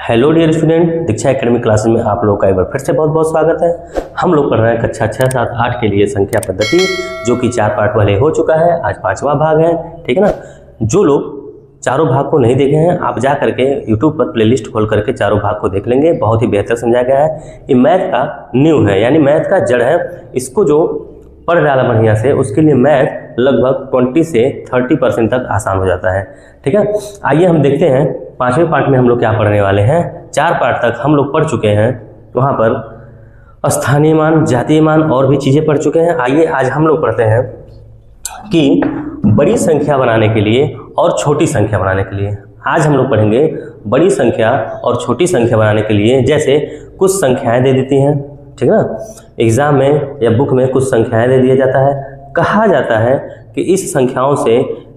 Hello dear student, दीक्षा academy classes में आप लोगों का एक बार फिर से बहुत बहुत स्वागत है। हम लोग पढ़ रहे हैं कक्षा 6, 7, 8 के लिए संख्या पद्धति, जो कि 4 पार्ट वाले हो चुका है। आज 5वां भाग है, ठीक है ना। जो लोग चारों भाग को नहीं देखे हैं, आप जा करके यूट्यूब पर प्लेलिस्ट खोल करके चारों भाग को देख लेंगे। बहुत ही बेहतर समझाया गया है। ये मैथ का न्यू है, यानी मैथ का जड़ है। इसको जो पढ़ डाला बढ़िया से, उसके लिए मैथ लगभग 20 से 30% तक आसान हो जाता है, ठीक है। आइए हम देखते हैं 5वें पार्ट में हम लोग क्या पढ़ने वाले हैं। 4 पार्ट तक हम लोग पढ़ चुके हैं, वहाँ पर स्थानीय मान, जातीय मान और भी चीज़ें पढ़ चुके हैं। आइए आज हम लोग पढ़ते हैं कि बड़ी संख्या बनाने के लिए और छोटी संख्या बनाने के लिए। आज हम लोग पढ़ेंगे बड़ी संख्या और छोटी संख्या बनाने के लिए। जैसे कुछ संख्याएं दे देती हैं, ठीक है ना। एग्जाम में या बुक में कुछ संख्याएं दे दिया जाता है, कहा जाता है कि इस संख्याओं से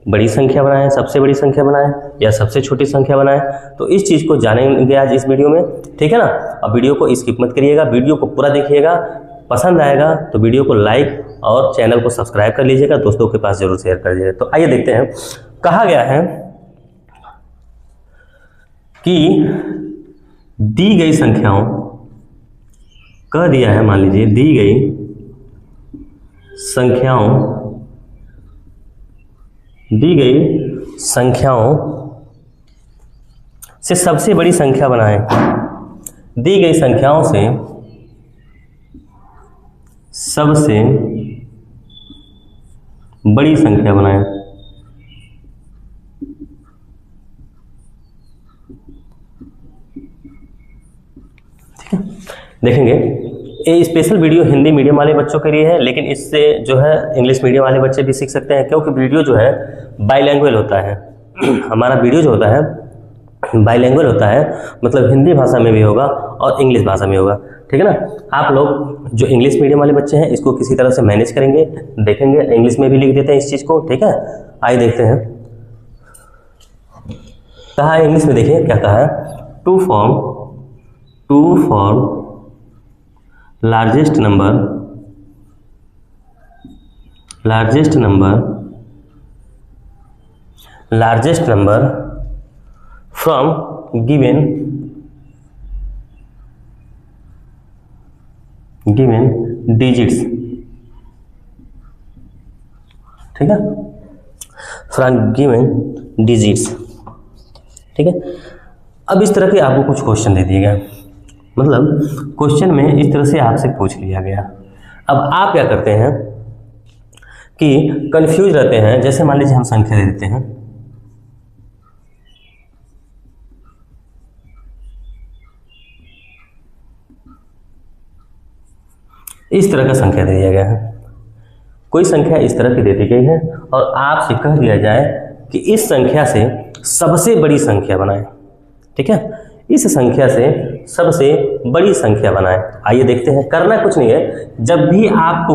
बड़ी संख्या बनाएं, सबसे बड़ी संख्या बनाएं या सबसे छोटी संख्या बनाएं। तो इस चीज़ को जानेंगे आज इस वीडियो में, ठीक है ना। अब वीडियो को स्किप मत करिएगा, वीडियो को पूरा देखिएगा। पसंद आएगा तो वीडियो को लाइक और चैनल को सब्सक्राइब कर लीजिएगा, दोस्तों के पास जरूर शेयर कर दीजिएगा। तो आइए देखते हैं। कहा गया है कि दी गई संख्याओं, कह दिया है, मान लीजिए दी गई संख्याओं से सबसे बड़ी संख्या बनाएं। दी गई संख्याओं से सबसे बड़ी संख्या बनाएं। ठीक है, देखेंगे ये स्पेशल वीडियो हिंदी मीडियम वाले बच्चों के लिए है, लेकिन इससे जो है इंग्लिश मीडियम वाले बच्चे भी सीख सकते हैं, क्योंकि वीडियो जो है बाइलैंग्वेज होता है। हमारा वीडियो जो होता है बाइलैंग्वेज होता है, मतलब हिंदी भाषा में भी होगा और इंग्लिश भाषा में होगा, ठीक है ना। आप लोग जो इंग्लिश मीडियम वाले बच्चे हैं, इसको किसी तरह से मैनेज करेंगे, देखेंगे इंग्लिश में भी लिख देते हैं इस चीज़ को, ठीक है। आइए देखते हैं। कहा है इंग्लिश में, देखिए क्या कहा है। To form largest number from given digits, ठीक है, from given digits, ठीक है। अब इस तरह के आपको कुछ क्वेश्चन दे दिए गए, मतलब क्वेश्चन में इस तरह से आपसे पूछ लिया गया। अब आप क्या करते हैं कि कंफ्यूज रहते हैं। जैसे मान लीजिए हम संख्या दे देते हैं, इस तरह का संख्या दे दिया गया है। कोई संख्या इस तरह की दे दी गई है और आपसे कह दिया जाए कि इस संख्या से सबसे बड़ी संख्या बनाएं, ठीक है। इस संख्या से सबसे बड़ी संख्या बनाएं। आइए देखते हैं। करना कुछ नहीं है। जब भी आपको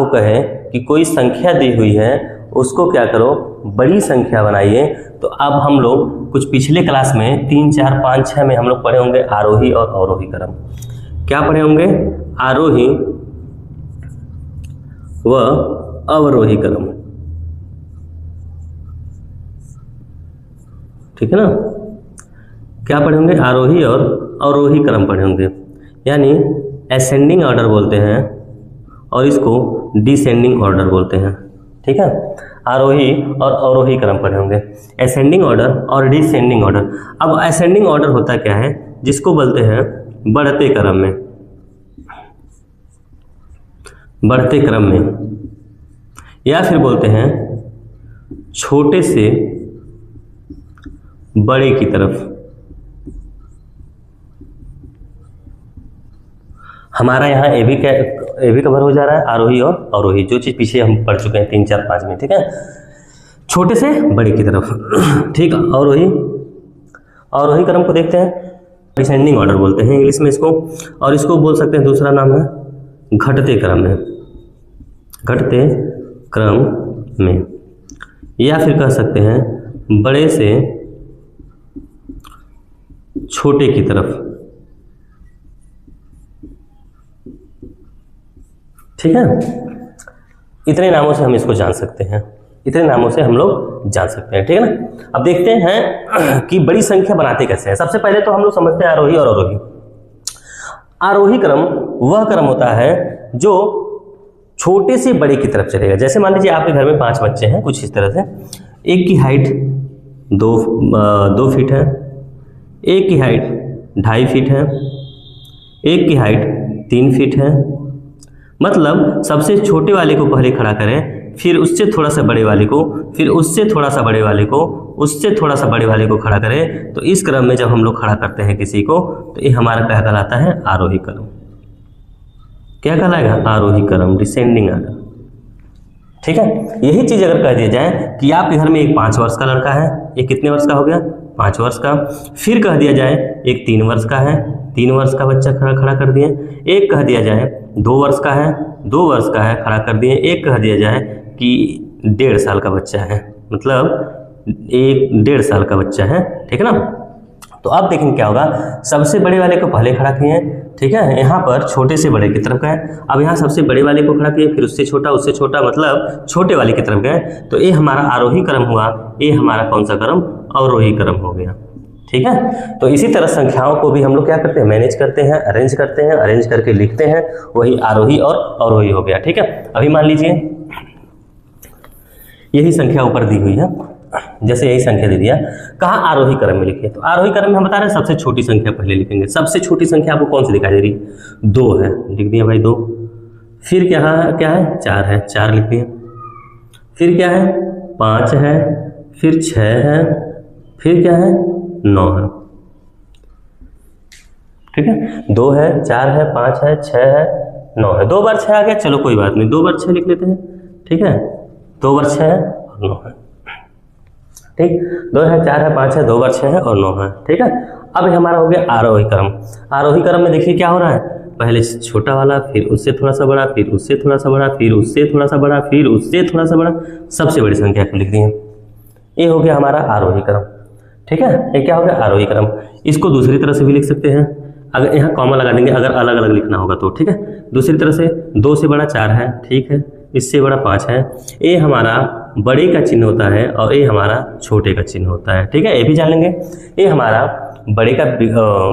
कहें कि कोई संख्या दी हुई है, उसको क्या करो, बड़ी संख्या बनाइए। तो अब हम लोग कुछ पिछले क्लास में 3, 4, 5, 6 में हम लोग पढ़े होंगे आरोही और अवरोही क्रम। क्या पढ़े होंगे? आरोही व अवरोही क्रम, ठीक है ना। क्या पढ़े होंगे? आरोही और अवरोही क्रम पढ़े होंगे, यानी असेंडिंग ऑर्डर बोलते हैं और इसको डिसेंडिंग ऑर्डर बोलते हैं, ठीक है। आरोही और अवरोही क्रम पढ़े होंगे, असेंडिंग ऑर्डर और डिसेंडिंग ऑर्डर। अब असेंडिंग ऑर्डर होता क्या है, जिसको बोलते हैं बढ़ते क्रम में, या फिर बोलते हैं छोटे से बड़े की तरफ। हमारा यहाँ ए भी कवर हो जा रहा है, आरोही और अवरोही, जो चीज़ पीछे हम पढ़ चुके हैं 3, 4, 5 में, ठीक है। छोटे से बड़े की तरफ, ठीक है। अवरोही क्रम को देखते हैं, डिसेंडिंग ऑर्डर बोलते हैं इंग्लिश में इसको, और इसको बोल सकते हैं, दूसरा नाम है घटते क्रम में, या फिर कह सकते हैं बड़े से छोटे की तरफ, ठीक है। इतने नामों से हम इसको जान सकते हैं। इतने नामों से हम लोग जान सकते हैं, ठीक है ना। अब देखते हैं कि बड़ी संख्या बनाते कैसे हैं। सबसे पहले तो हम लोग समझते हैं आरोही और अवरोही। आरोही क्रम वह क्रम होता है जो छोटे से बड़े की तरफ चलेगा। जैसे मान लीजिए आपके घर में 5 बच्चे हैं, कुछ इस तरह से, एक की हाइट 2 फीट है, एक की हाइट 2.5 फीट है, एक की हाइट 3 फीट है। मतलब सबसे छोटे वाले को पहले खड़ा करें, फिर उससे थोड़ा सा बड़े वाले को, फिर उससे थोड़ा सा बड़े वाले को, उससे थोड़ा सा बड़े वाले को खड़ा करें। तो इस क्रम में जब हम लोग खड़ा करते हैं किसी को, तो ये हमारा क्या कहलाता है? आरोही क्रम। क्या कहलाएगा? आरोही क्रम, डिसेंडिंग आर्डर, ठीक है। यही चीज अगर कह दिया जाए कि आपके घर में एक 5 वर्ष का लड़का है, एक कितने वर्ष का हो गया? 5 वर्ष का। फिर कह दिया जाए एक 3 वर्ष का है, 3 वर्ष का बच्चा खड़ा कर दिए। एक कह दिया जाए 2 वर्ष का है, 2 वर्ष का है, खड़ा कर दिए। एक कह दिया जाए कि 1.5 साल का बच्चा है, मतलब 1.5 साल का बच्चा है, ठीक है ना। तो अब देखेंगे क्या होगा, सबसे बड़े वाले को पहले खड़ा किए, ठीक है, यहाँ पर छोटे से बड़े की तरफ गए। अब यहाँ सबसे बड़े वाले को खड़ा किए, फिर उससे छोटा, मतलब छोटे वाले की तरफ गए। तो ये हमारा आरोही क्रम हुआ, ये हमारा कौन सा क्रम? अवरोही क्रम हो गया, ठीक है। तो इसी तरह संख्याओं को भी हम लोग क्या करते हैं? मैनेज करते हैं, अरेंज करते हैं, अरेंज करके लिखते हैं, वही आरोही और अवरोही हो गया, ठीक है। अभी मान लीजिए यही संख्या ऊपर दी हुई है, जैसे यही संख्या दे दिया, कहाँ आरोही क्रम में लिखिए। तो आरोही क्रम में हम बता रहे हैं सबसे छोटी संख्या पहले लिखेंगे। सबसे छोटी संख्या आपको कौन सी दिखाई दे रही? 2 है, लिख दिया भाई 2। फिर क्या है? 4 है, 4 लिख दिया। फिर क्या है? 5 है, फिर 6 है, फिर क्या है? 9 है, ठीक है। 2 है, 4 है, 5 है, 6 है, 9 है। 2 बार 6 आ गया, चलो कोई बात नहीं, 2 बार 6 लिख लेते हैं, ठीक है। 2 बार 6 है और 9 है, ठीक। 2 है, 4 है, 5 है, 2 बार 6 है और 9 है, ठीक है। अब हमारा हो गया आरोही क्रम। आरोही क्रम में देखिए क्या हो रहा है, पहले छोटा वाला, फिर उससे थोड़ा सा बड़ा, फिर उससे थोड़ा सा बड़ा, फिर उससे थोड़ा सा बड़ा, फिर उससे थोड़ा सा बड़ा, सबसे बड़ी संख्या को लिख दिए। ये हो गया हमारा आरोही क्रम, ठीक है। ये क्या हो गया? आरोही क्रम। इसको दूसरी तरह से भी लिख सकते हैं, अगर यहाँ कॉमा लगा देंगे, अगर अलग अलग लिखना होगा तो, ठीक है। दूसरी तरह से 2 से बड़ा 4 है, ठीक है, इससे बड़ा 5 है। ये हमारा बड़े का चिन्ह होता है और ये हमारा छोटे का चिन्ह होता है, ठीक है। ये भी जान लेंगे, ये हमारा बड़े का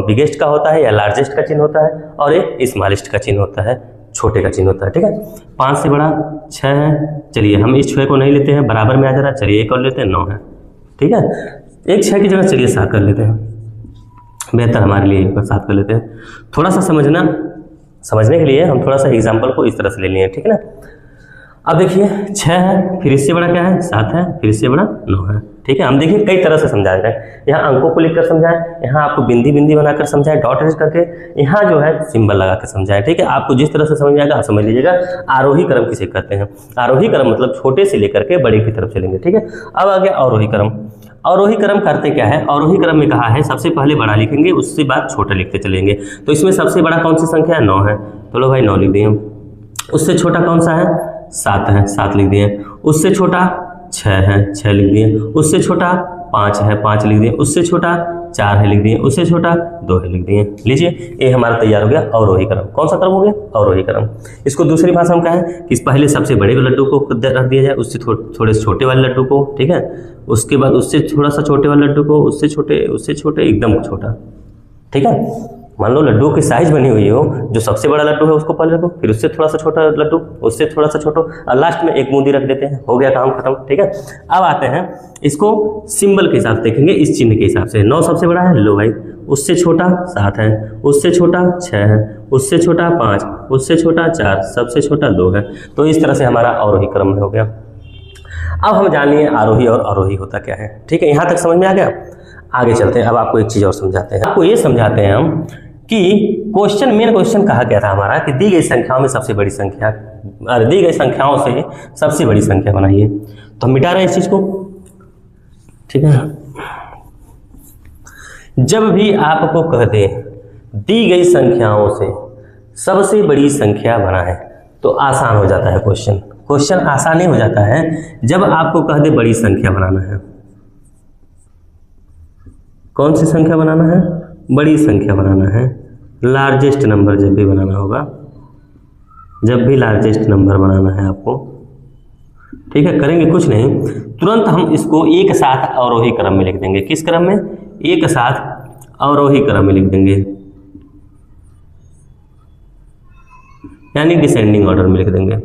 बिगेस्ट का होता है या लार्जेस्ट का चिन्ह होता है, और ये स्मॉलेस्ट का चिन्ह होता है, छोटे का चिन्ह होता है, ठीक है। 5 से बड़ा 6 है, चलिए हम इस 6 को नहीं लेते हैं, बराबर में आ जा रहा है, चलिए एक और लेते हैं, 9 है, ठीक है। एक 6 की जगह चलिए 7 कर लेते हैं, बेहतर हमारे लिए, 7 कर लेते हैं। थोड़ा सा समझने के लिए हम थोड़ा सा एग्जाम्पल को इस तरह से ले लिए, ठीक है ना। अब देखिए 6 है, फिर इससे बड़ा क्या है? 7 है, फिर इससे बड़ा 9 है, ठीक है। हम देखिए कई तरह से समझा रहे हैं, यहाँ अंकों को लिखकर समझाएं, यहाँ आपको बिंदी बनाकर समझाएं, डॉट एज करके, यहाँ जो है सिंबल लगा के समझाएं, ठीक है। आपको जिस तरह से समझ में आएगा आप समझ लीजिएगा। आरोही क्रम किसे कहते हैं? आरोही क्रम मतलब छोटे से लेकर के बड़े की तरफ चलेंगे, ठीक है। अब आ गया अवरोही क्रम। अवरोही क्रम करते क्या है? अवरोही क्रम में कहा है सबसे पहले बड़ा लिखेंगे, उससे बाद छोटा लिखते चलेंगे। तो इसमें सबसे बड़ा कौन सी संख्या है? 9 है, तो लो भाई 9 लिख दिए। उससे छोटा कौन सा है? 7 है, 7 लिख दिए। उससे छोटा 6 है, 6 लिख दिए। उससे छोटा 5 है, 5 लिख दिए। उससे छोटा 4 है, लिख दिए। उससे छोटा 2 है, लिख दिए। लीजिए ये हमारा तैयार हो गया अवरोही क्रम। कौन सा क्रम हो गया? अवरोही क्रम। इसको दूसरी भाषा में कहें कि पहले सबसे बड़े लड्डू को रख दिया जाए, उससे थोड़े से छोटे वाले लड्डू को, ठीक है। उसके बाद उससे थोड़ा सा छोटे वाले लड्डू को, उससे छोटे एकदम छोटा, ठीक है। मान लो लड्डू की साइज बनी हुई हो, जो सबसे बड़ा लड्डू है उसको पहले रखो, फिर उससे थोड़ा सा छोटा लड्डू, उससे थोड़ा सा छोटा, और लास्ट में एक बूंदी रख देते हैं, हो गया काम खत्म, ठीक है। अब आते हैं इसको सिंबल के हिसाब से देखेंगे, इस चिन्ह के हिसाब से। 9 सबसे बड़ा है, लो भाई, उससे छोटा 7 है, उससे छोटा 6 है, उससे छोटा 5, उससे छोटा 4, सबसे छोटा 2 है। तो इस तरह से हमारा अवरोही क्रम हो गया। अब हम जान लिए आरोही और अवरोही होता क्या है, ठीक है। यहाँ तक समझ में आ गया। आगे चलते हैं, अब आपको एक चीज़ और समझाते हैं। आपको ये समझाते हैं हम कि मेन क्वेश्चन कहा गया था हमारा कि दी गई संख्याओं में सबसे बड़ी संख्या, दी गई संख्याओं से सबसे बड़ी संख्या बनाइए। तो हम मिटा रहे हैं इस चीज को, ठीक है। जब भी आपको कह दे दी गई संख्याओं से सबसे बड़ी संख्या बनाए, तो आसान हो जाता है क्वेश्चन आसान ही हो जाता है जब आपको कह दे बड़ी संख्या बनाना है। कौन सी संख्या बनाना है? बड़ी संख्या बनाना है। लार्जेस्ट नंबर जब भी बनाना होगा, जब भी लार्जेस्ट नंबर बनाना है आपको, ठीक है, करेंगे कुछ नहीं, तुरंत हम इसको एक साथ अवरोही क्रम में लिख देंगे। किस क्रम में? एक साथ अवरोही क्रम में लिख देंगे, यानी डिसेंडिंग ऑर्डर में लिख देंगे।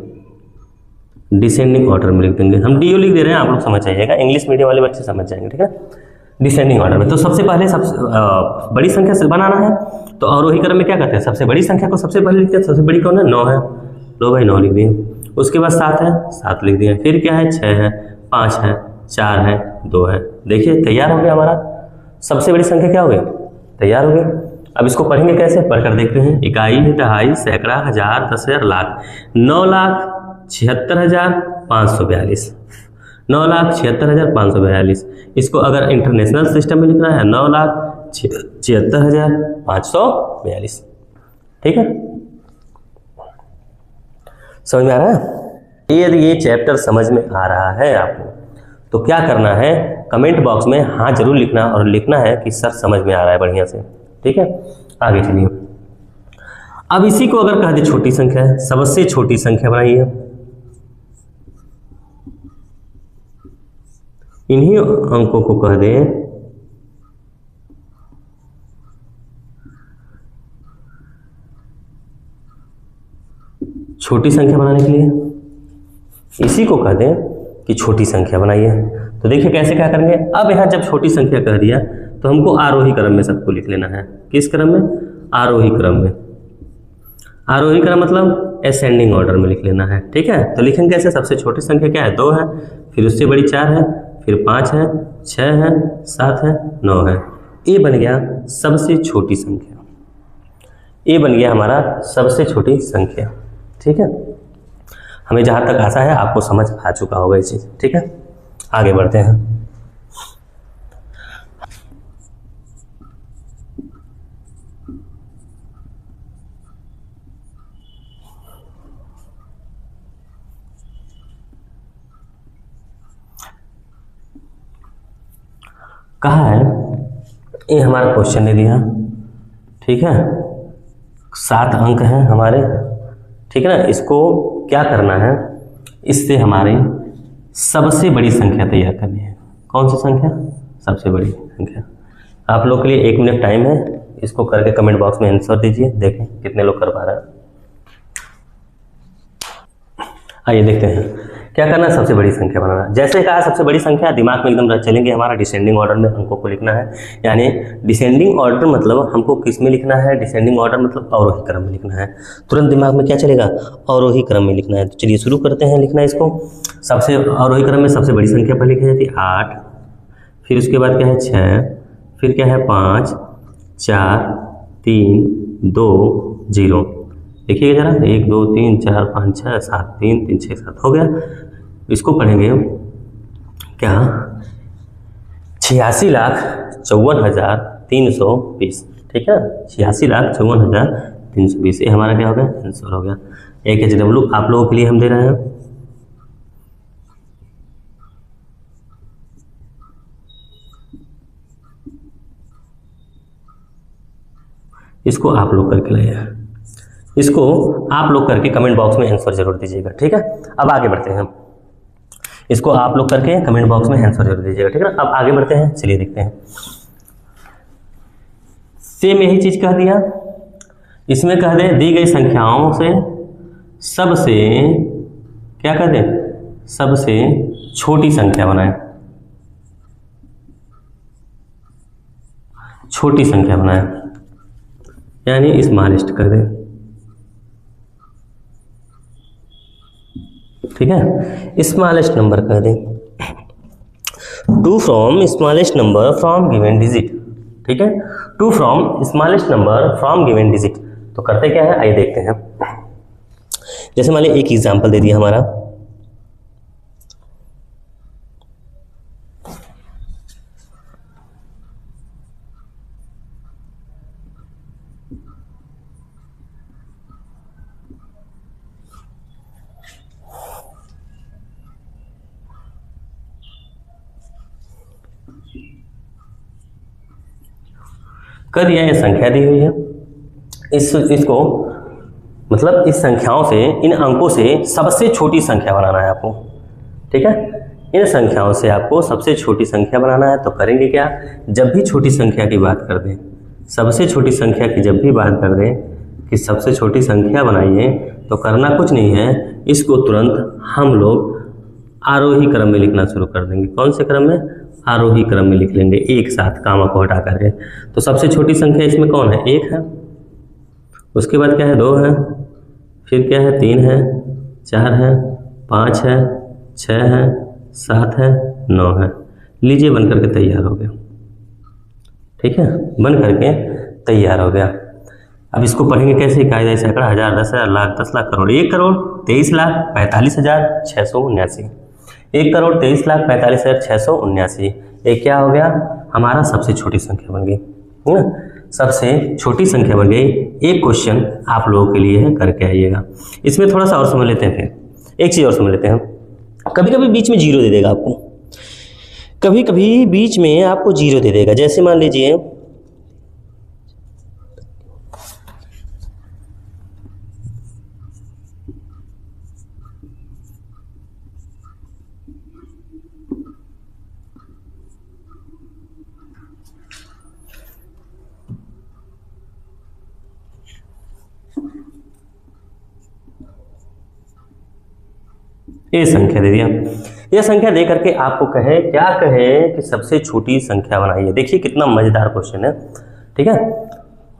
डिसेंडिंग ऑर्डर में लिख देंगे। हम डीओ लिख दे रहे हैं, आप लोग समझ जाइएगा, इंग्लिश मीडियम वाले बच्चे समझ जाएंगे। ठीक है, डिसेंडिंग ऑर्डर में। तो सबसे पहले बड़ी संख्या से बनाना है, तो अवरोही क्रम में क्या करते हैं? सबसे बड़ी संख्या को सबसे पहले लिखते हैं। सबसे बड़ी कौन है? 9 है। लो भाई 9 लिख दिए। उसके बाद 7 है, 7 लिख दिए। फिर क्या है? 6 है, 5 है, 4 है, 2 है। देखिए तैयार हो गया हमारा सबसे बड़ी संख्या। क्या हो गई? तैयार हो गई। अब इसको पढ़ेंगे कैसे? पढ़कर देखते हैं। इकाई, दहाई, सैकड़ा, हजार, 10,000, लाख। 9,76,542। 9,76,542। इसको अगर इंटरनेशनल सिस्टम में लिखना है 9,76,542। ठीक है, समझ में आ रहा है? यदि ये चैप्टर समझ में आ रहा है आपको, तो क्या करना है? कमेंट बॉक्स में हाँ जरूर लिखना, और लिखना है कि सर समझ में आ रहा है बढ़िया से। ठीक है, आगे चलिए। अब इसी को अगर कह दे छोटी संख्या है, सबसे छोटी संख्या बनाइए। इन्हीं अंकों को कह दे छोटी संख्या बनाने के लिए, इसी को कह दें कि छोटी संख्या बनाइए। तो देखिए कैसे क्या करेंगे। अब यहाँ जब छोटी संख्या कह दिया तो हमको आरोही क्रम में सबको लिख लेना है। किस क्रम में? आरोही क्रम में। आरोही क्रम मतलब असेंडिंग ऑर्डर में लिख लेना है। ठीक है, तो लिखेंगे कैसे? सबसे छोटी संख्या क्या है? 2 है, फिर उससे बड़ी 4 है, फिर 5 है, 6 है, 7 है, 9 है। ये बन गया सबसे छोटी संख्या। ये बन गया हमारा सबसे छोटी संख्या। ठीक है, हमें जहाँ तक आशा है आपको समझ आ चुका होगा ये चीज़। ठीक है, आगे बढ़ते हैं। कहा है, ये हमारा क्वेश्चन दे दिया। ठीक है, 7 अंक हैं हमारे। ठीक है ना, इसको क्या करना है? इससे हमारी सबसे बड़ी संख्या तैयार करनी है। कौन सी संख्या? सबसे बड़ी संख्या। आप लोग के लिए 1 मिनट टाइम है, इसको करके कमेंट बॉक्स में आंसर दीजिए, देखें कितने लोग कर पा रहे हैं। आइए देखते हैं क्या करना है। सबसे बड़ी संख्या बनाना। जैसे कहा सबसे बड़ी संख्या, दिमाग में एकदम रख चलेंगे। हमारा डिसेंडिंग ऑर्डर में अंकों को लिखना है, यानी डिसेंडिंग ऑर्डर मतलब हमको किस में लिखना है? डिसेंडिंग ऑर्डर मतलब अवरोही क्रम में लिखना है। तुरंत दिमाग में क्या चलेगा? अवरोही क्रम में लिखना है। तो चलिए शुरू करते हैं लिखना इसको। सबसे अवरोही क्रम में सबसे बड़ी संख्या पहले लिखी जाती है 8, फिर उसके बाद क्या है 6, फिर क्या है 5, 4, 3, 2, 0। देखिएगा जरा, 1 2 3 4 5 6 7 3 3 6 7 हो गया। इसको पढ़ेंगे क्या? 86,54,320। ठीक है, 86,54,320। ये हमारा क्या हो गया? आंसर हो गया। एक HW आप लोगों के लिए हम दे रहे हैं। इसको आप लोग करके लाइए। इसको आप लोग करके कमेंट बॉक्स में आंसर जरूर दीजिएगा। ठीक है, अब आगे बढ़ते हैं। इसको आप लोग करके कमेंट बॉक्स में आंसर जरूर दीजिएगा। ठीक है ना, अब आगे बढ़ते हैं। चलिए देखते हैं। सेम यही चीज कह दिया, इसमें कह दे दी गई संख्याओं से सबसे क्या कह दे? सबसे छोटी संख्या बनाए। छोटी संख्या बनाए यानी स्मॉलेस्ट कर दे। ठीक है, स्मॉलेस्ट नंबर कर दें। To from smallest number from given digit. ठीक है, to from smallest number from given digit. तो करते क्या है, आइए देखते हैं। जैसे मान लीजिए एक एग्जांपल दे दिया हमारा, कर दिया, ये संख्या दी हुई है। इसको मतलब इस संख्याओं से, इन अंकों से सबसे छोटी संख्या बनाना है आपको। ठीक है। इन संख्याओं से आपको सबसे छोटी संख्या बनाना है, तो करेंगे क्या, जब भी छोटी संख्या की बात कर दें, सबसे छोटी संख्या की जब भी बात कर दें कि सबसे छोटी संख्या बनाइए, तो करना कुछ नहीं है, इसको तुरंत हम लोग आरोही क्रम में लिखना शुरू कर देंगे। कौन से क्रम में, आरोही क्रम में लिख लेंगे एक साथ कामा को हटा करके। तो सबसे छोटी संख्या इसमें कौन है, 1 है, उसके बाद क्या है 2 है, फिर क्या है 3 है, 4 है, 5 है, 6 है, 7 है, 9 है। लीजिए बन करके तैयार हो गया, ठीक है, बन करके तैयार हो गया। अब इसको पढ़ेंगे कैसे, कायदा सैकड़ा, हजार, 10,000, लाख, 10 लाख, करोड़। 1,23,45,679, 1,23,45,679। ये क्या हो गया, हमारा सबसे छोटी संख्या बन गई, है ना, सबसे छोटी संख्या बन गई। एक क्वेश्चन आप लोगों के लिए है, करके आइएगा। इसमें थोड़ा सा और समझ लेते हैं, फिर एक चीज़ और समझ लेते हैं। कभी कभी बीच में जीरो दे देगा आपको, कभी कभी बीच में आपको जीरो दे देगा। जैसे मान लीजिए ये संख्या दे दिया, ये संख्या दे करके आपको कहे, क्या कहे कि सबसे छोटी संख्या बनाइए। देखिए कितना मजेदार क्वेश्चन है, ठीक है।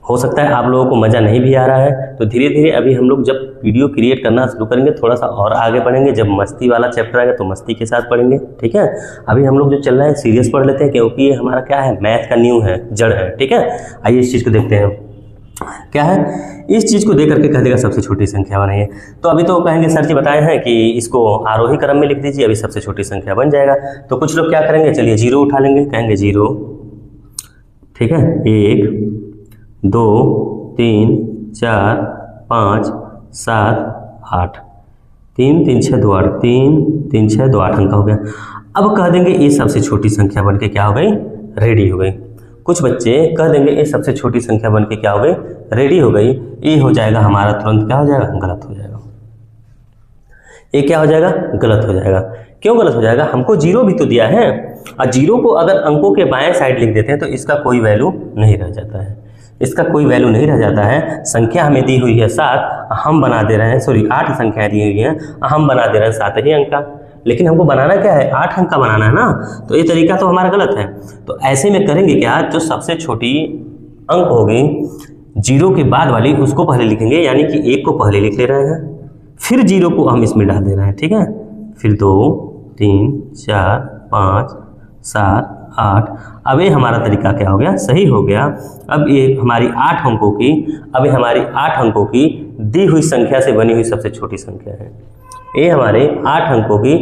हो सकता है आप लोगों को मजा नहीं भी आ रहा है, तो धीरे धीरे अभी हम लोग जब वीडियो क्रिएट करना शुरू करेंगे, थोड़ा सा और आगे बढ़ेंगे, जब मस्ती वाला चैप्टर आएगा तो मस्ती के साथ पढ़ेंगे, ठीक है। अभी हम लोग जो चल रहा है सीरियस पढ़ लेते हैं, क्योंकि ये हमारा क्या है, मैथ का न्यू है, जड़ है, ठीक है। आइए इस चीज़ को देखते हैं, क्या है, इस चीज़ को देख करके कह देगा सबसे छोटी संख्या बनाइए। तो अभी तो कहेंगे सर जी बताए हैं कि इसको आरोही क्रम में लिख दीजिए, अभी सबसे छोटी संख्या बन जाएगा। तो कुछ लोग क्या करेंगे, चलिए जीरो उठा लेंगे, कहेंगे जीरो, ठीक है, 1 2 3 4 5 7 8, 3 3 6 2 8, 3 3 6 2 8 अंक हो गया। अब कह देंगे ये सबसे छोटी संख्या बन के क्या हो गई, रेडी हो गई। कुछ बच्चे कह देंगे ये सबसे छोटी संख्या बन के क्या हो गई, रेडी हो गई। ये हो जाएगा हमारा तुरंत क्या हो जाएगा, गलत हो जाएगा। ये क्या हो जाएगा, गलत हो जाएगा। क्यों गलत हो जाएगा, हमको जीरो भी तो दिया है, और जीरो को अगर अंकों के बाएं साइड लिख देते हैं तो इसका कोई वैल्यू नहीं रह जाता है, इसका कोई वैल्यू नहीं रह जाता है। संख्या हमें दी हुई है 7, हम बना दे रहे हैं, सॉरी 8 संख्या दी हुई है, हम बना दे रहे हैं 7 ही अंक का, लेकिन हमको बनाना क्या है, 8 अंक का बनाना है ना। तो ये तरीका तो हमारा गलत है। तो ऐसे में करेंगे क्या, जो सबसे छोटी अंक होगी जीरो के बाद वाली, उसको पहले लिखेंगे, यानी कि 1 को पहले लिख ले रहे हैं, फिर जीरो को हम इसमें डाल दे रहे हैं, ठीक है। फिर 2 3 4 5 7 8। अब ये हमारा तरीका क्या हो गया, सही हो गया। अब ये हमारी 8 अंकों की, अब ये हमारी 8 अंकों की दी हुई संख्या से बनी हुई सबसे छोटी संख्या है। ये हमारे 8 अंकों की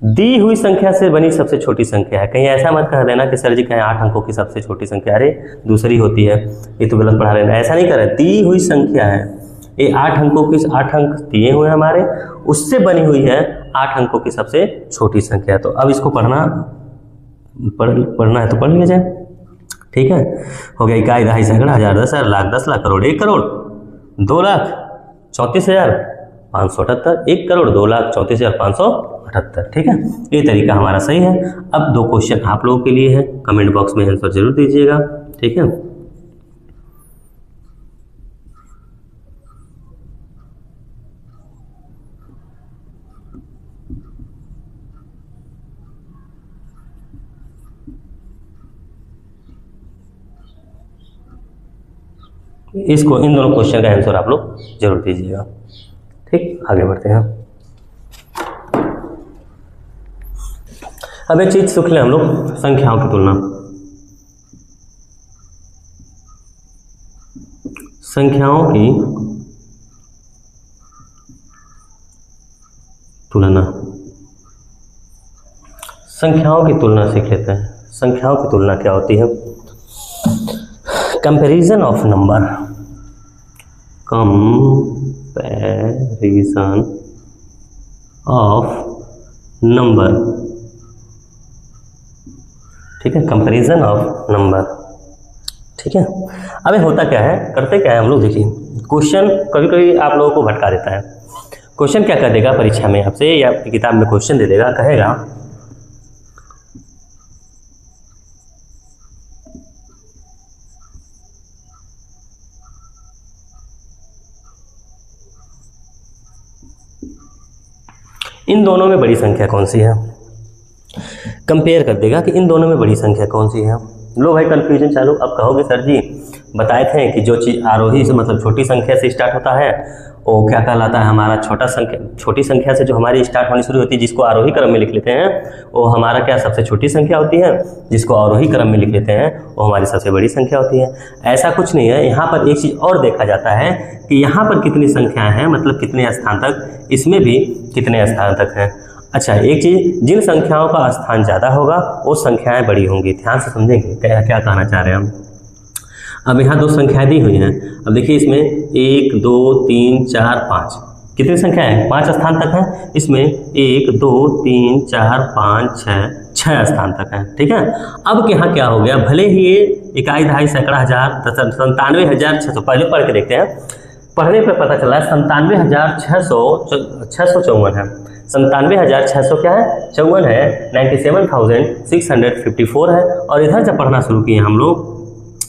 दी हुई संख्या से बनी सबसे छोटी संख्या है। कहीं ऐसा मत कह देना कि सर जी कहें 8 अंकों की सबसे छोटी संख्या, अरे दूसरी होती है, ये तो गलत पढ़ा लेना, ऐसा नहीं कर रहे। दी हुई संख्या है, ये 8 अंकों की, 8 अंक दिए हुए हमारे, उससे बनी हुई है 8 अंकों की सबसे छोटी संख्या। तो अब इसको पढ़ना है तो पढ़ लिया जाए, ठीक है। हो गया इकाई, दहाई, सैकड़ा, हजार, 10,000, लाख, 10 लाख, करोड़, 1 करोड़ 2 लाख 34,578, 1 करोड़ 2 लाख 34,578, ठीक है। ये तरीका हमारा सही है। अब 2 क्वेश्चन आप लोगों के लिए है, कमेंट बॉक्स में आंसर जरूर दीजिएगा, ठीक है। इसको, इन दोनों क्वेश्चन का आंसर आप लोग जरूर दीजिएगा, ठीक। आगे बढ़ते हैं। अब एक चीज सीख लें हम लोग, संख्याओं की तुलना। संख्याओं की तुलना, संख्याओं की तुलना सीख लेते हैं। संख्याओं की तुलना क्या होती है, comparison of number, comparison of number, ठीक है, कंपैरिजन ऑफ नंबर, ठीक है। अब होता क्या है, करते क्या है हम लोग, देखिए क्वेश्चन कभी कभी आप लोगों को भटका देता है। क्वेश्चन क्या कर देगा परीक्षा में आपसे या आपकी किताब में क्वेश्चन दे देगा, कहेगा इन दोनों में बड़ी संख्या कौन सी है, कंपेयर कर देगा कि इन दोनों में बड़ी संख्या कौन सी है। लो भाई कन्फ्यूजन चालू। अब कहोगे सर जी बताए थे कि जो चीज़ आरोही से मतलब छोटी संख्या से स्टार्ट होता है वो क्या कहलाता है, हमारा छोटी संख्या से जो हमारी स्टार्ट होनी शुरू होती है जिसको आरोही क्रम में लिख लेते हैं वो हमारा क्या सबसे छोटी संख्या होती है, जिसको आरोही क्रम में लिख लेते हैं वो हमारी सबसे बड़ी संख्या होती है। ऐसा कुछ नहीं है, यहाँ पर एक चीज़ और देखा जाता है कि यहाँ पर कितनी संख्याएँ हैं, मतलब कितने स्थान तक, इसमें भी कितने स्थान तक हैं। अच्छा एक चीज़, जिन संख्याओं का स्थान ज़्यादा होगा वो संख्याएँ बड़ी होंगी। ध्यान से समझेंगे क्या कहना चाह रहे हैं हम। अब यहाँ दो संख्याएं दी हुई हैं। अब देखिए इसमें 1 2 3 4 5 कितनी संख्या है, 5 स्थान तक है। इसमें 1 2 3 4 5 6 स्थान तक है। ठीक है। अब यहाँ क्या हो गया, भले ही ये इकाई दहाई सैकड़ा हज़ार 97,600, पहले पढ़ के देखते हैं। पढ़ने पर पता चला 97,654 है। 97,600 क्या है, 54 है। 97,654 है। और इधर जब पढ़ना शुरू किए हम लोग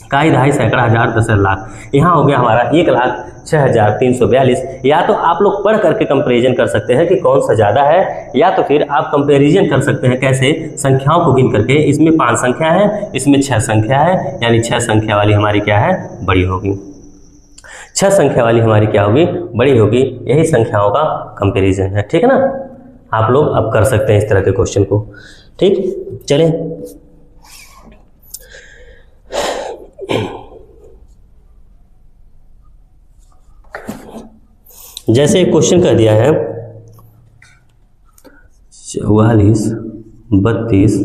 इकाई दहाई सैकड़ा हज़ार 10 लाख, यहाँ हो गया हमारा 1,06,342। या तो आप लोग पढ़ करके कंपैरिजन कर सकते हैं कि कौन सा ज़्यादा है, या तो फिर आप कंपैरिजन कर सकते हैं कैसे, संख्याओं को गिन करके। इसमें 5 संख्या है, इसमें 6 संख्या है, यानी 6 संख्या वाली हमारी क्या है, बड़ी होगी। 6 संख्या वाली हमारी क्या होगी, बड़ी होगी। यही संख्याओं का कंपैरिजन है। ठीक है ना। आप लोग अब कर सकते हैं इस तरह के क्वेश्चन को। ठीक, चलें जैसे क्वेश्चन कर दिया है 44 32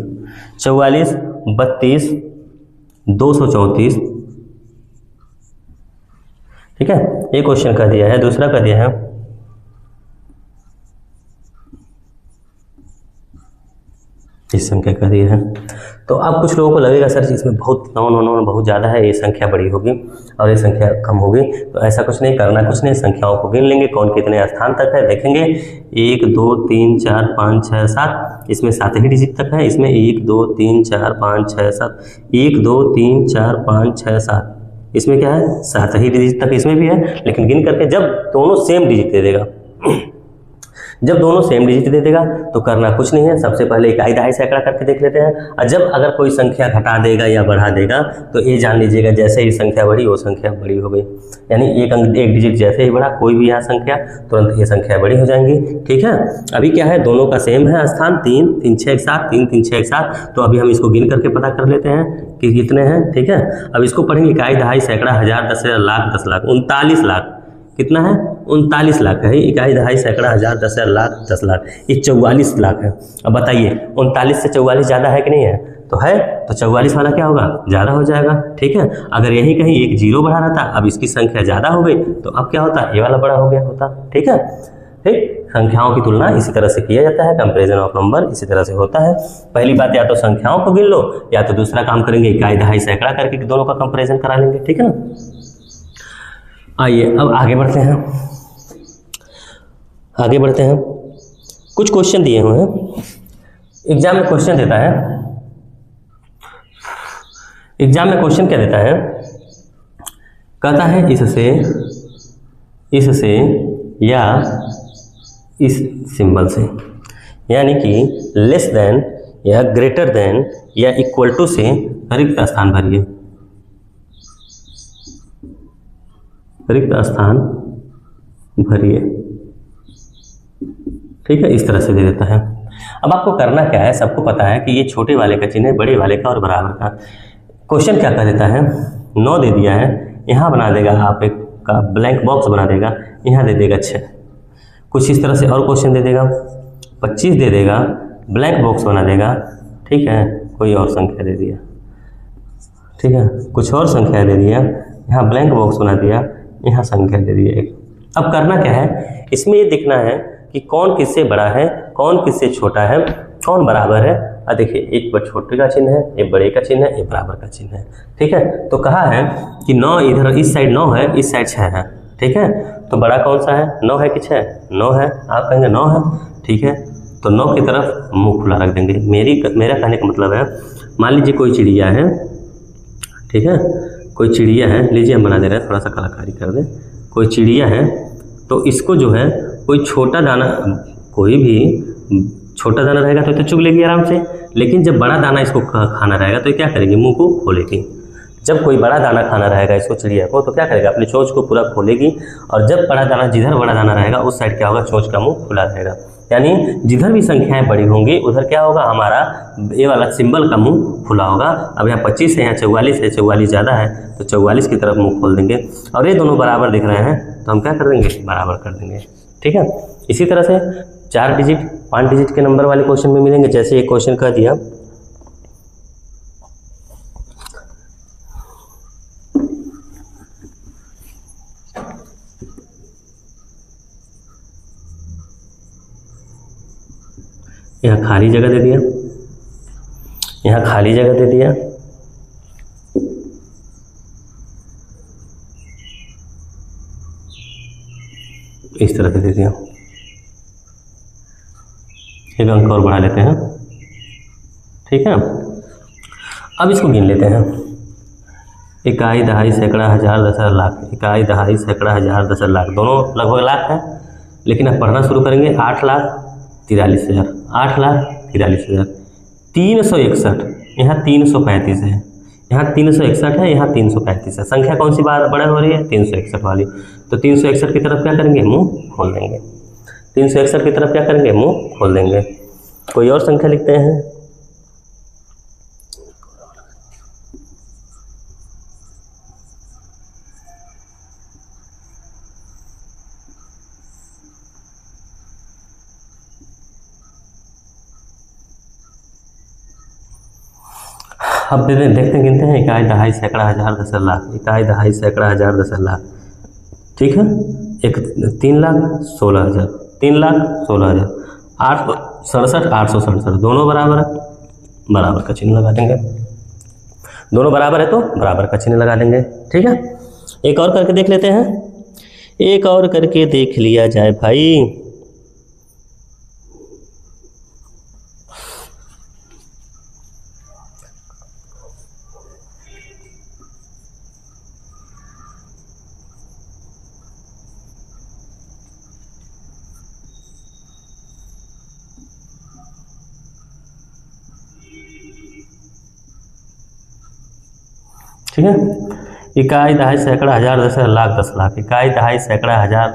234। ठीक है, ये क्वेश्चन कर दिया है। दूसरा कर दिया है इस संख्या कर दिया है। तो अब कुछ लोगों को लगेगा सर जी इसमें बहुत 9 बहुत ज़्यादा है, ये संख्या बड़ी होगी और ये संख्या कम होगी। तो ऐसा कुछ नहीं, करना कुछ नहीं, संख्याओं को गिन लेंगे कौन कितने स्थान तक है। देखेंगे 1 2 3 4 5 6 7, इसमें 7 ही डिजिट तक है। इसमें 1 2 3 4 5 6 7, 1 2 3 4 5 6 7, इसमें क्या है 7 ही डिजिट तक इसमें भी है। लेकिन गिन करके जब दोनों सेम डिजिट दे देगा, जब दोनों सेम डिजिट दे देगा तो करना कुछ नहीं है, सबसे पहले इकाई दहाई सैकड़ा करके देख लेते हैं। और जब अगर कोई संख्या घटा देगा या बढ़ा देगा तो ये जान लीजिएगा जैसे ही संख्या बढ़ी वो संख्या बड़ी हो गई। यानी एक डिजिट जैसे ही बढ़ा कोई भी यहाँ संख्या, तुरंत ये संख्या बड़ी हो जाएंगी। ठीक है। अभी क्या है, दोनों का सेम है स्थान, 3 3 6 1 7, 3 3 6 1 7। तो अभी हम इसको गिन करके पता कर लेते हैं कि कितने हैं। ठीक है। अब इसको पढ़ेंगे इकाई दहाई सैकड़ा हज़ार 10 लाख 10 लाख 39 लाख, कितना है 39 लाख है। इकाई दहाई सैकड़ा हज़ार 10 लाख 10 लाख, ये 44 लाख है। अब बताइए 39 से 44 ज़्यादा है कि नहीं है, तो है, तो 44 वाला क्या होगा, ज़्यादा हो जाएगा। ठीक है। अगर यही कहीं एक 0 बढ़ा रहता, अब इसकी संख्या ज़्यादा हो गई तो अब क्या होता, ये वाला बड़ा हो गया होता। ठीक है। ठीक, संख्याओं की तुलना इसी तरह से किया जाता है, कंपेरिजन ऑफ नंबर इसी तरह से होता है। पहली बात, या तो संख्याओं को गिन लो या तो दूसरा काम करेंगे इकाई दहाई सैकड़ा करके दोनों का कंपेरिजन करा लेंगे। ठीक है ना। आइए अब आगे बढ़ते हैं, कुछ क्वेश्चन दिए हुए हैं। एग्जाम में क्वेश्चन देता है, एग्जाम में क्वेश्चन क्या देता है, कहता है इससे या इस सिंबल से, यानी कि लेस देन या ग्रेटर देन या इक्वल टू से रिक्त स्थान भरिए, रिक्त स्थान भरिए। ठीक है, इस तरह से दे देता है। अब आपको करना क्या है, सबको पता है कि ये छोटे वाले का चिन्ह है, बड़े वाले का और बराबर का। क्वेश्चन क्या कर देता है, 9 दे दिया है, यहाँ बना देगा आप एक का ब्लैंक बॉक्स बना देगा, यहाँ दे देगा 6। कुछ इस तरह से और क्वेश्चन दे देगा, 25 दे देगा, ब्लैंक बॉक्स बना देगा। ठीक है, कोई और संख्या दे दिया। ठीक है, कुछ और संख्या दे दिया, यहाँ ब्लैंक बॉक्स बना दिया, यहाँ संख्या दे दी एक। अब करना क्या है, इसमें ये देखना है कि कौन किससे बड़ा है, कौन किससे छोटा है, कौन बराबर है। और देखिए एक बार छोटे का चिन्ह है, एक बड़े का चिन्ह है, एक बराबर का चिन्ह है। ठीक है। तो कहा है कि 9 इधर इस साइड 9 है, इस साइड 6 है। ठीक है। तो बड़ा कौन सा है, 9 है कि 6? 9 है। आप कहेंगे 9 है, ठीक है। तो 9 की तरफ मुंह खुला रख देंगे। मेरा कहने का मतलब है, मान लीजिए कोई चिड़िया है, ठीक है, कोई चिड़िया है, लीजिए हम बना दे रहे हैं, थोड़ा सा कलाकारी कर दें। कोई चिड़िया है, तो इसको जो है कोई छोटा दाना, कोई भी छोटा दाना रहेगा तो चुग लेगी आराम से, लेकिन जब बड़ा दाना इसको खाना रहेगा तो ये क्या करेगी, मुंह को खोलेगी। जब कोई बड़ा दाना खाना रहेगा इसको, चिड़िया को, तो क्या करेगा, अपनी चोंच को पूरा खोलेगी। और जब बड़ा दाना, जिधर बड़ा दाना रहेगा उस साइड क्या होगा, चोंच का मुंह खुला रहेगा। यानी जिधर भी संख्याएं बड़ी होंगी उधर क्या होगा, हमारा ये वाला सिंबल का मुंह खुला होगा। अब यहाँ 25 है, यहाँ 44 है, 44 ज़्यादा है तो 44 की तरफ मुंह खोल देंगे। और ये दोनों बराबर दिख रहे हैं तो हम क्या कर देंगे, बराबर कर देंगे, ठीक है। इसी तरह से 4 डिजिट 5 डिजिट के नंबर वाले क्वेश्चन में मिलेंगे। जैसे एक क्वेश्चन कह दिया, यहाँ खाली जगह दे दिया, यहाँ खाली जगह दे दिया, इस तरह से दे दिया। एक अंक और बढ़ा लेते हैं, ठीक है। अब इसको गिन लेते हैं, इकाई, दहाई, सैकड़ा, हजार, दशक, लाख। इकाई, दहाई, सैकड़ा, हजार, दशक, लाख, दोनों लगभग लाख है। लेकिन अब पढ़ना शुरू करेंगे। 8,43,000, 8,43,000, 361, यहाँ 335 है, यहाँ 361 है, यहाँ 335 है। संख्या कौन सी बार बड़ा हो रही है, 361 वाली। तो 361 की तरफ क्या करेंगे, मुंह खोल देंगे। 361 की तरफ क्या करेंगे, मुंह खोल देंगे। कोई और संख्या लिखते हैं, अब देखते हैं, गिनते हैं। इकाई, दहाई, सैकड़ा, हजार, दशक, लाख। इकाई, दहाई, सैकड़ा, हजार, दशक, लाख, ठीक है। एक 3,16,000, 3,16,000, 867, 867, दोनों बराबर है, बराबर का चिन्ह लगा देंगे। दोनों बराबर है तो बराबर का चिन्ह लगा देंगे, ठीक है। एक और करके देख लेते हैं, एक और करके देख लिया जाए भाई। ठीक है। इकाई, दहाई, सैकड़ा, हजार, दशक, लाख, 10 लाख। इकाई, दहाई, सैकड़ा, हजार,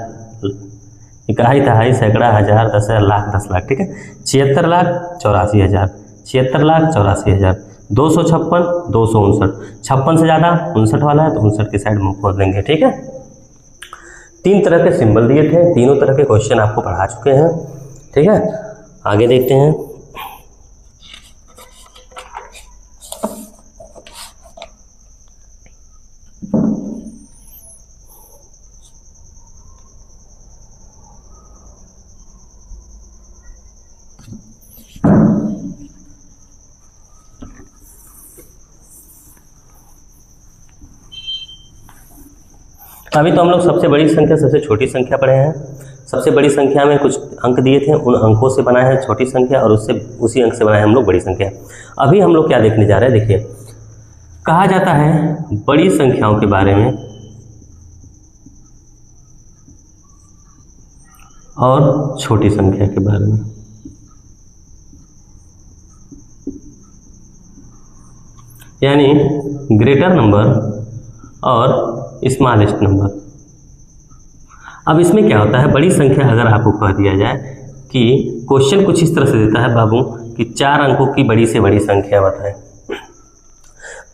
इकाई, दहाई, सैकड़ा, हजार, दशक, लाख, 10 लाख, ठीक है। 76,84,000, 76,84,000, 256, 259, 56 से ज़्यादा 59 वाला है तो 59 की साइड मुँह खोल देंगे, ठीक है। 3 तरह के सिंबल दिए थे, तीनों तरह के क्वेश्चन आपको पढ़ा चुके हैं, ठीक है। आगे देखते हैं। अभी तो हम लोग सबसे बड़ी संख्या, सबसे छोटी संख्या पढ़े हैं। सबसे बड़ी संख्या में कुछ अंक दिए थे, उन अंकों से बनाए हैं छोटी संख्या, और उससे उसी अंक से बनाए हम लोग बड़ी संख्या। अभी हम लोग क्या देखने जा रहे हैं, देखिए, कहा जाता है बड़ी संख्याओं के बारे में और छोटी संख्या के बारे में। यानी ग्रेटर नंबर और स्मॉलेस्ट नंबर। अब इसमें क्या होता है, बड़ी संख्या अगर आपको कह दिया जाए कि क्वेश्चन कुछ इस तरह से देता है बाबू कि 4 अंकों की बड़ी से बड़ी संख्या बताएं,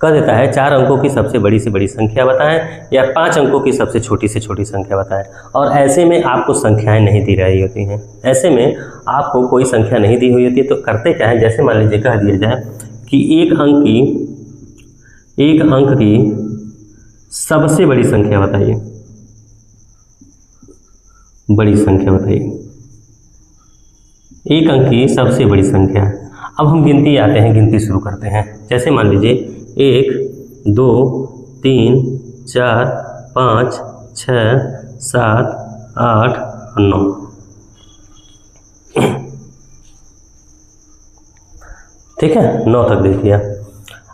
कह देता है 4 अंकों की सबसे बड़ी से बड़ी संख्या बताएं, या 5 अंकों की सबसे छोटी से छोटी संख्या बताएं। और ऐसे में आपको संख्याएं नहीं दी रही होती हैं, ऐसे में आपको कोई संख्या नहीं दी हुई होती है। तो करते क्या है, जैसे मान लीजिए कह दिया जाए कि एक अंक की सबसे बड़ी संख्या बताइए, बड़ी संख्या बताइए, एक अंक की सबसे बड़ी संख्या। अब हम गिनती आते हैं, गिनती शुरू करते हैं। जैसे मान लीजिए 1, 2, 3, 4, 5, 6, 7, 8, 9। ठीक है, 9 तक देख लिया।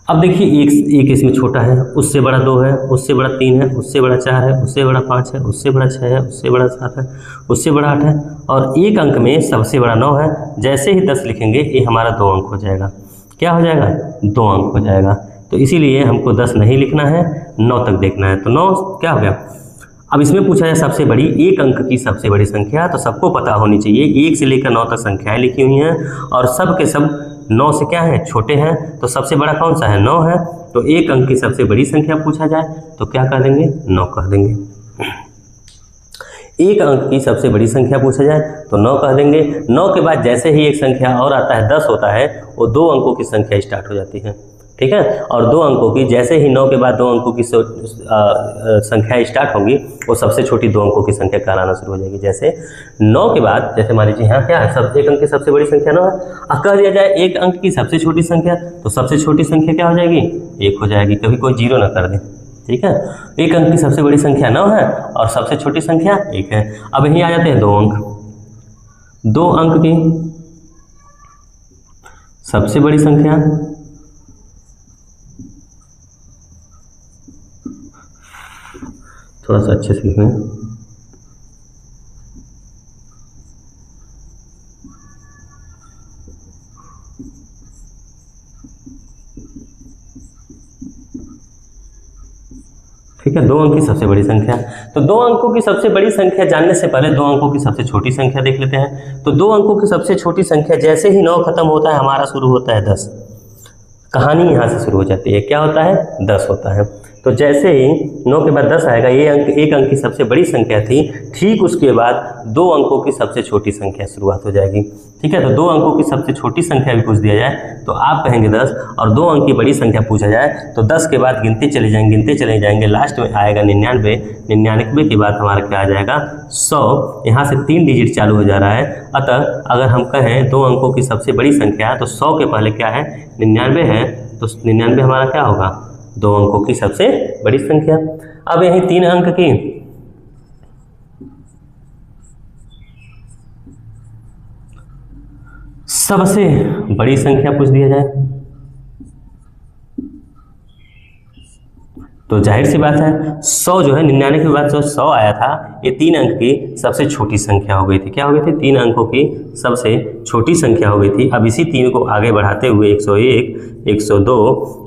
अब देखिए एक इसमें छोटा है, उससे बड़ा 2 है, उससे बड़ा 3 है, उससे बड़ा 4 है, उससे बड़ा 5 है, उससे बड़ा 6 है, उससे बड़ा 7 है, उससे बड़ा 8 है, और एक अंक में सबसे बड़ा 9 है। जैसे ही 10 लिखेंगे ये हमारा 2 अंक हो जाएगा। क्या हो जाएगा? 2 अंक हो जाएगा। तो इसीलिए हमको 10 नहीं लिखना है, 9 तक देखना है। तो 9 क्या हो गया? अब इसमें पूछा है सबसे बड़ी, एक अंक की सबसे बड़ी संख्या, तो सबको पता होनी चाहिए 1 से लेकर 9 तक संख्याएं लिखी हुई हैं और सब के सब 9 से क्या है? छोटे हैं। तो सबसे बड़ा कौन सा है? 9 है। तो एक अंक की सबसे बड़ी संख्या पूछा जाए तो क्या कह देंगे? 9 कह देंगे। एक अंक की सबसे बड़ी संख्या पूछा जाए तो 9 कह देंगे। 9 के बाद जैसे ही एक संख्या और आता है 10 होता है, वो 2 अंकों की संख्या स्टार्ट हो जाती है। ठीक है, और 2 अंकों की, जैसे ही 9 के बाद 2 अंकों की संख्या स्टार्ट होगी, वो सबसे छोटी 2 अंकों की संख्या कहलाना शुरू हो जाएगी। जैसे 9 के बाद, जैसे मान लीजिए यहाँ क्या है, सब एक अंक की सबसे बड़ी संख्या 9 है। अब कह दिया जाए एक अंक की सबसे छोटी संख्या, तो सबसे छोटी संख्या क्या हो जाएगी? 1 हो जाएगी। कभी कोई 0 ना कर दे। ठीक है, एक अंक की सबसे बड़ी संख्या 9 है और सबसे छोटी संख्या 1 है। अब यहीं आ जाते हैं 2 अंक। 2 अंक की सबसे बड़ी संख्या, थोड़ा सा अच्छे से लिखें, ठीक है। 2 अंक की सबसे बड़ी संख्या, तो 2 अंकों की सबसे बड़ी संख्या जानने से पहले 2 अंकों की सबसे छोटी संख्या देख लेते हैं। तो 2 अंकों की सबसे छोटी संख्या, जैसे ही 9 खत्म होता है हमारा शुरू होता है 10। कहानी यहाँ से शुरू हो जाती है। क्या होता है? 10 होता है। तो जैसे ही 9 के बाद 10 आएगा, ये अंक एक अंक की सबसे बड़ी संख्या थी, ठीक उसके बाद 2 अंकों की सबसे छोटी संख्या शुरुआत हो जाएगी। ठीक है, तो 2 अंकों की सबसे छोटी संख्या भी पूछ दिया जाए तो आप कहेंगे 10, और 2 अंक की बड़ी संख्या पूछा जाए तो 10 के बाद गिनते चले जाएंगे, लास्ट में आएगा 99। 99 के बाद हमारा क्या आ जाएगा? 100। यहाँ से 3 डिजिट चालू हो जा रहा है। अतः अगर हम कहें 2 अंकों की सबसे बड़ी संख्या, तो 100 के पहले क्या है? 99 है। तो 99 हमारा क्या होगा? 2 अंकों की सबसे बड़ी संख्या। अब यही 3 अंक की सबसे बड़ी संख्या पूछ दिया जाए तो जाहिर सी बात है 100 जो है, 99 के बाद जो 100 आया था, ये 3 अंक की सबसे छोटी संख्या हो गई थी। क्या हो गई थी? 3 अंकों की सबसे छोटी संख्या हो गई थी। अब इसी 3 को आगे बढ़ाते हुए 101, 102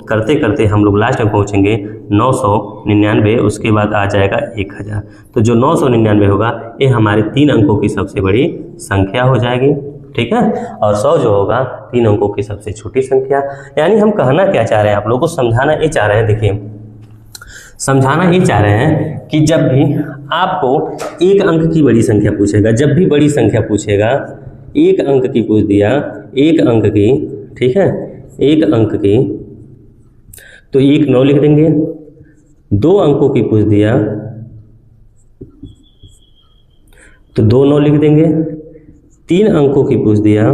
करते करते हम लोग लास्ट में पहुंचेंगे 999, उसके बाद आ जाएगा 1000। तो जो 999 होगा, ये हमारे 3 अंकों की सबसे बड़ी संख्या हो जाएगी। ठीक है, और 100 जो होगा 3 अंकों की सबसे छोटी संख्या। यानी हम कहना क्या चाह रहे हैं, आप लोगों को समझाना ये चाह रहे हैं, देखिए समझाना ये चाह रहे हैं कि जब भी आपको एक अंक की बड़ी संख्या पूछेगा, जब भी बड़ी संख्या पूछेगा, एक अंक की पूछ दिया, एक अंक की, ठीक है, एक अंक की, तो 1 9 लिख देंगे। 2 अंकों की पूछ दिया तो 2 9 लिख देंगे। 3 अंकों की पूछ दिया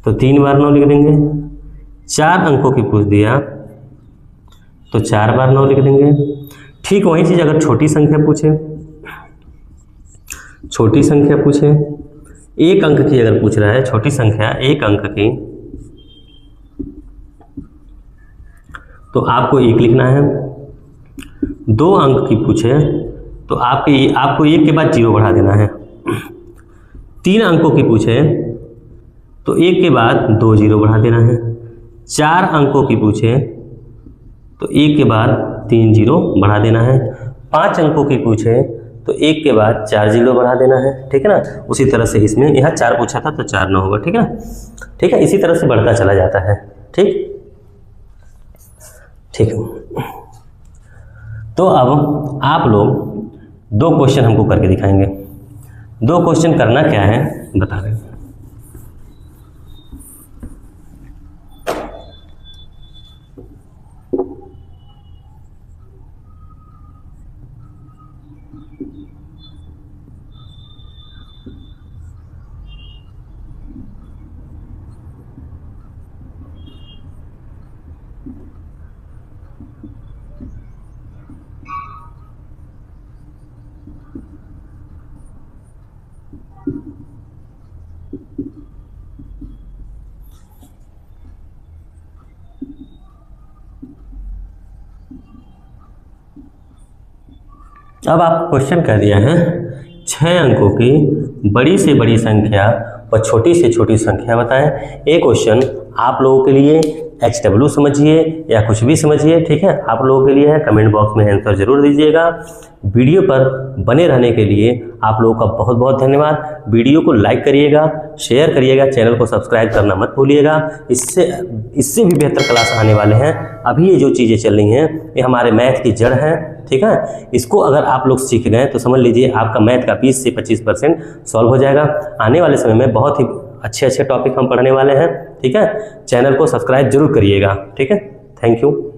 तो 3 बार 9 लिख देंगे। 4 अंकों की पूछ दिया तो 4 बार 9 लिख देंगे। ठीक वही चीज अगर छोटी संख्या पूछे, छोटी संख्या पूछे, एक अंक की अगर पूछ रहा है, छोटी संख्या एक अंक की, तो आपको 1 लिखना है। 2 अंक की पूछे तो आपको 1 के बाद 0 बढ़ा देना है। 3 अंकों की पूछे तो 1 के बाद 2 0 बढ़ा देना है। 4 अंकों की पूछे तो 1 के बाद 3 0 बढ़ा देना है। 5 अंकों की पूछे तो 1 के बाद 4 0 बढ़ा देना है। ठीक है ना, उसी तरह से इसमें यहाँ 4 पूछा था तो 4 9 होगा। ठीक है, ठीक है, इसी तरह से बढ़ता चला जाता है। ठीक ठीक है, तो अब आप लोग 2 क्वेश्चन हमको करके दिखाएंगे। 2 क्वेश्चन करना क्या है बता रहे हैं। अब आप क्वेश्चन कह दिया है 6 अंकों की बड़ी से बड़ी संख्या व छोटी से छोटी संख्या बताएं। एक क्वेश्चन आप लोगों के लिए HW समझिए या कुछ भी समझिए, ठीक है, आप लोगों के लिए है। कमेंट बॉक्स में आंसर जरूर दीजिएगा। वीडियो पर बने रहने के लिए आप लोगों का बहुत बहुत धन्यवाद। वीडियो को लाइक करिएगा, शेयर करिएगा, चैनल को सब्सक्राइब करना मत भूलिएगा। इससे भी बेहतर क्लास आने वाले हैं। अभी ये जो चीज़ें चल रही हैं ये हमारे मैथ की जड़ हैं, ठीक है। इसको अगर आप लोग सीख गए तो समझ लीजिए आपका मैथ का 20 से 25% सॉल्व हो जाएगा। आने वाले समय में बहुत ही अच्छे अच्छे टॉपिक हम पढ़ने वाले हैं, ठीक है। चैनल को सब्सक्राइब जरूर करिएगा, ठीक है। Thank you.